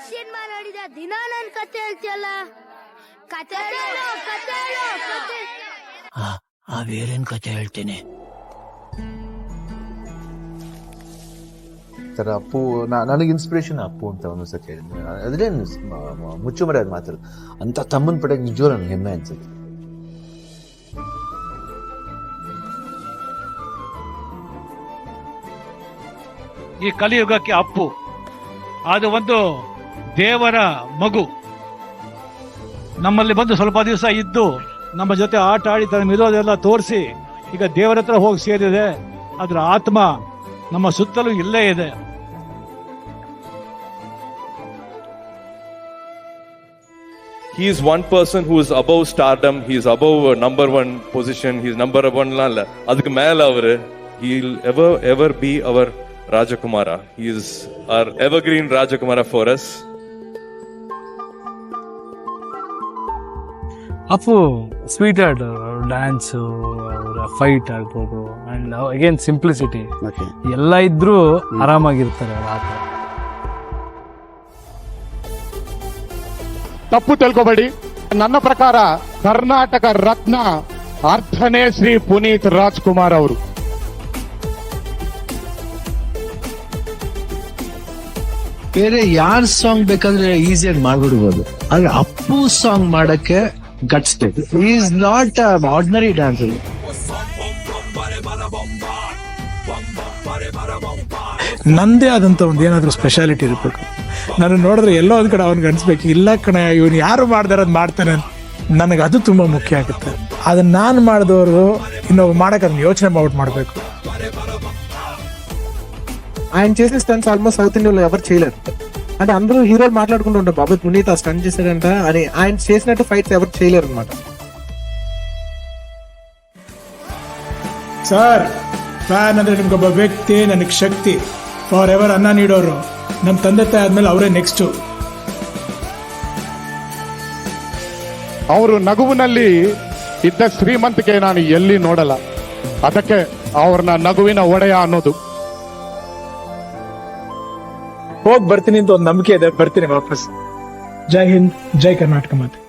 Cinema ನೋಡಿದ ದಿನ ನನ್ ಕತೆ ಹೇಳ್ತಿಯಲ್ಲ. ಕತೆ ಬೇರೇನ್ ಕತೆ ಹೇಳ್ತೀನಿ. ತರ ಅಪ್ಪು ನನಗೆ ಇನ್ಸ್ಪಿರೇಷನ್ ಅಪ್ಪು ಅಂತ ಒಂದ್ಸತಿ ಹೇಳಿದ್ದೆ. ಅದ್ರೇನು ಮುಚ್ಚು ಮರ್ಯಾದ ಮಾತ್ರ ಅಂತ ತಮ್ಮನ್ ಪಡೆಗೆ ನಿಜವೂ ನನಗೆ ಹೆಮ್ಮೆ ಅನ್ಸುತ್ತೆ. ಈ ಕಲಿಯುಗಕ್ಕೆ ಅಪ್ಪು ಅದು ಒಂದು ದೇವರ ಮಗು. ನಮ್ಮಲ್ಲಿ ಬಂದು ಸ್ವಲ್ಪ ದಿವಸ ಇದ್ದು ನಮ್ಮ ಜೊತೆ ಆಟ ಆಡಿ ತನ್ನ ಇರೋದೆಲ್ಲ ತೋರಿಸಿ ಈಗ ದೇವರ ಹತ್ರ ಹೋಗಿ ಸೇರಿದೆ. ಅದರ ಆತ್ಮ ನಮ್ಮ ಸುತ್ತಲೂ ಇಲ್ಲೇ ಇದೆ. He is one person who is above stardom. He is above number one position. He is number one. ಅದಕ್ಕೆ ಮೇಲೆ ಅವರು he'll ever be our Rajakumara. He is our evergreen Rajakumara for us. Appu sweet art, dance, ಅವರ fight ಆಗ್ಬೋದು, and again simplicity ಎಲ್ಲ ಇದ್ರೂ ಆರಾಮಾಗಿರ್ತಾರೆ. ತಪ್ಪು ತಿಳ್ಕೊಬೇಡಿ, ನನ್ನ ಪ್ರಕಾರ ಕರ್ನಾಟಕ ರತ್ನ ಅರ್ಥನೇ ಶ್ರೀ ಪುನೀತ್ ರಾಜ್ಕುಮಾರ್ ಅವರು. ಬೇರೆ ಯಾರ್ ಸಾಂಗ್ ಬೇಕಾದ್ರೆ ಈಸಿಯಾಗಿ ಮಾಡ್ಬಿಡ್ಬೋದು, ಆದ್ರೆ ಅಪ್ಪು ಸಾಂಗ್ ಮಾಡಕ್ಕೆ ಗಟ್ಸ್ ಬೇಕು. Is not ordinary dancer. ನಂದೇ ಆದಂತ ಒಂದು ಏನಾದ್ರೂ ಸ್ಪೆಷಾಲಿಟಿ ಇರಬೇಕು. ನಾನು ನೋಡಿದ್ರೆ ಎಲ್ಲೋ ಒಂದ್ ಕಡೆ ಅವ್ನಿಗೆ ಅನ್ಸ್ಬೇಕು, ಇಲ್ಲ ಕಣ ಇವನು ಯಾರು ಮಾಡ್ದಾರದ್ ಮಾಡ್ತಾನೆ. ನನಗೆ ಅದು ತುಂಬಾ ಮುಖ್ಯ ಆಗುತ್ತೆ. ಅದನ್ನ ನಾನು ಮಾಡಿದವರು ಇನ್ನೊಬ್ಬ ಮಾಡಕ್ ಅದನ್ನ ಯೋಚನೆ ಮಾಡ್ಬೇಕು. ఆయన చేసే స్టంట్స్ ఆల్మోస్ట్ సౌత్ ఇండియాలో ఎవరు చేయలేరు. అంటే అందరూ హీరోలు మాట్లాడుకుంటూ ఉంటారు, బాబు పునీత్ ఆ స్టంట్ చేశాడంట అని. ఆయన చేసినట్టు ఫైట్స్ ఎవరు చేయలేరు అనమాట. ಸರ್, ಫ್ಯಾನ್ ಅಂದ್ರೆ ನಿಮ್ಗೊಬ್ಬ ವ್ಯಕ್ತಿ, ನನಗೆ ಶಕ್ತಿ. ಫಾರ್ ಎವರ್ ಅನ್ನ ನೀಡೋರು. ನಮ್ಮ ತಂದೆ ತಾಯಿ ಆದ್ಮೇಲೆ ಅವರೇ ನೆಕ್ಸ್ಟ್. ಅವರು ನಗುವಿನಲ್ಲಿ ಇದ್ದ ಶ್ರೀಮಂತಿಕೆ ನಾನು ಎಲ್ಲಿ ನೋಡಲ್ಲ. ಅದಕ್ಕೆ ಅವ್ರನ್ನ ನಗುವಿನ ಒಡೆಯ ಅನ್ನೋದು. ಹೋಗಿ ಬರ್ತೀನಿ ಅಂತ ಒಂದು ನಂಬಿಕೆ ಇದೆ, ಬರ್ತೀನಿ ವಾಪಸ್. ಜೈ ಹಿಂದ್, ಜೈ ಕರ್ನಾಟಕ ಮಾತೆ.